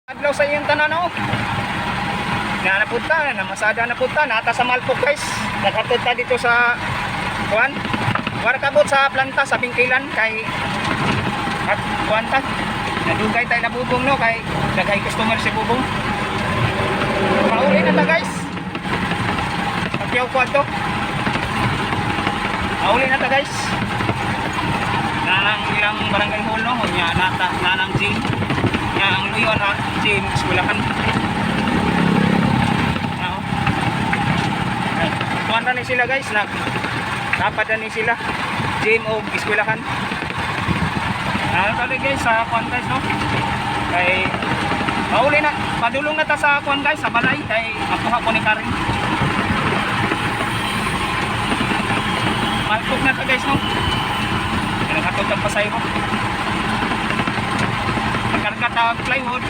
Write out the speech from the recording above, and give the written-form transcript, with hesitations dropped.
Adlaw sa iyong tanan oh. Nga napunta, namasada napunta, nata sa Malpok guys. Nakapunta dito sa kuan. Wala kabot sa planta sa Bingkilan kay at kuan ta. Nadugay tayo na bubong no kay daghay customer si bubong. Mauli na ta guys. Pagyaw ko ato. Mauli na ta guys. Nanang ilang barangay hall no, nya nata nanang gym. Nya ang luyon ha, gym eskulahan. Kuan na ni sila guys, dapat na ni sila gym o eskulahan. Tali guys sa kuan guys no. Kay mauli na, padulong na ta sa kuan guys sa balay kay makuha ko ni Karin. Malpok na ta guys no. Kaya nakatutag pa sa iyo. Pagkarga ta plywood.